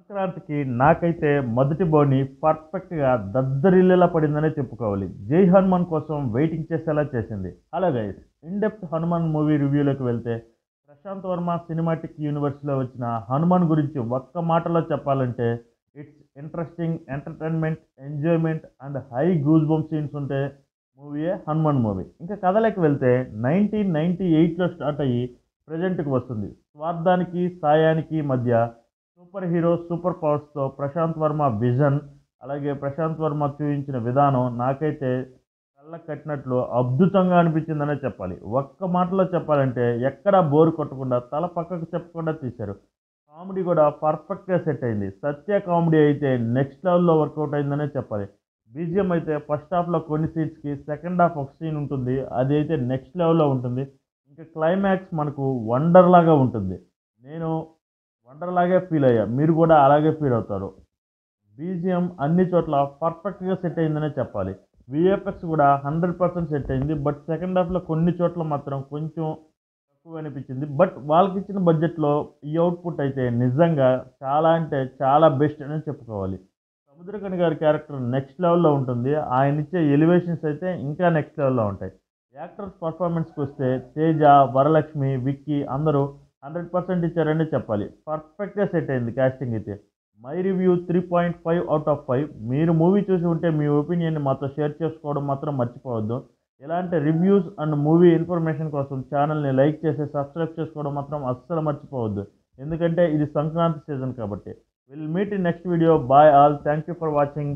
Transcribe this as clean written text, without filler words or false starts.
సంక్రాంతికి నాకైతే మొదటి బోని పర్ఫెక్ట్‌గా దద్దరిల్లేలా పడిందనే చెప్పుకోవాలి. 'జై హనుమాన్' కోసం వెయిటింగ్ చేసేలా చేసింది. Hello guys, in depth Hanuman movie రివ్యూలోకి వెళ్తే, ప్రశాంత్ వర్మ సినిమాటిక్ యూనివర్స్‌లో వచ్చిన హనుమాన్ గురించి ఒక్క మాటలో చెప్పాలంటే it's interesting, entertainment, enjoyment and high goose bump scenes ఉంటే మూవీయే హనుమాన్ మూవీ. ఇంకా కథలోకి వెళ్తే 1998లో స్టార్ట్ అయ్యి ప్రెజెంట్‌కి వస్తుంది. స్వార్థానికి, సాయానికి మధ్య సూపర్ హీరో సూపర్ పవర్స్తో ప్రశాంత్ వర్మ విజన్, అలాగే ప్రశాంత్ వర్మ చూపించిన విధానం నాకైతే కళ్ళకు కట్టినట్లు అద్భుతంగా అనిపించిందనే చెప్పాలి. ఒక్క మాటలో చెప్పాలంటే ఎక్కడా బోర్ కొట్టకుండా తల పక్కకు చెప్పకుండా తీశారు. కామెడీ కూడా పర్ఫెక్ట్గా సెట్ అయింది. సత్య కామెడీ అయితే నెక్స్ట్ లెవెల్లో వర్కౌట్ అయిందనే చెప్పాలి. బీజిఎం అయితే ఫస్ట్ హాఫ్లో కొన్ని సీన్స్కి, సెకండ్ హాఫ్ ఒక సీన్ ఉంటుంది, అది అయితే నెక్స్ట్ లెవెల్లో ఉంటుంది. ఇంకా క్లైమాక్స్ మనకు వండర్ లాగా ఉంటుంది. నేను వండర్ లాగే ఫీల్ అయ్యా, మీరు కూడా అలాగే ఫీల్ అవుతారు. బీజిఎం అన్ని చోట్ల పర్ఫెక్ట్గా సెట్ అయిందనే చెప్పాలి. విఎఫ్ఎక్స్ కూడా 100% సెట్ అయింది. బట్ సెకండ్ హాఫ్లో కొన్ని చోట్ల మాత్రం కొంచెం తక్కువ అనిపించింది. బట్ వాళ్ళకి ఇచ్చిన బడ్జెట్లో ఈ అవుట్పుట్ అయితే నిజంగా చాలా అంటే చాలా బెస్ట్ అని చెప్పుకోవాలి. సముద్రకని గారి క్యారెక్టర్ నెక్స్ట్ లెవెల్లో ఉంటుంది. ఆయన ఇచ్చే ఎలివేషన్స్ అయితే ఇంకా నెక్స్ట్ లెవెల్లో ఉంటాయి. యాక్టర్స్ పర్ఫార్మెన్స్కి వస్తే తేజ, వరలక్ష్మి, విక్కీ అందరూ 100% ఇచ్చారని చెప్పాలి. పర్ఫెక్ట్గా సెట్ అయింది కాస్టింగ్ అయితే. My review 3.5 out of 5. మీరు మూవీ చూసి ఉంటే మీ ఒపీనియన్ని మాతో షేర్ చేసుకోవడం మాత్రం మర్చిపోవద్దు. ఇలాంటి రివ్యూస్ అండ్ మూవీ ఇన్ఫర్మేషన్ కోసం ఛానల్ని లైక్ చేసి సబ్స్క్రైబ్ చేసుకోవడం మాత్రం అస్సలు మర్చిపోవద్దు. ఎందుకంటే ఇది సంక్రాంతి సీజన్ కాబట్టి. Will meet in next video. Bye all. Thank you for watching.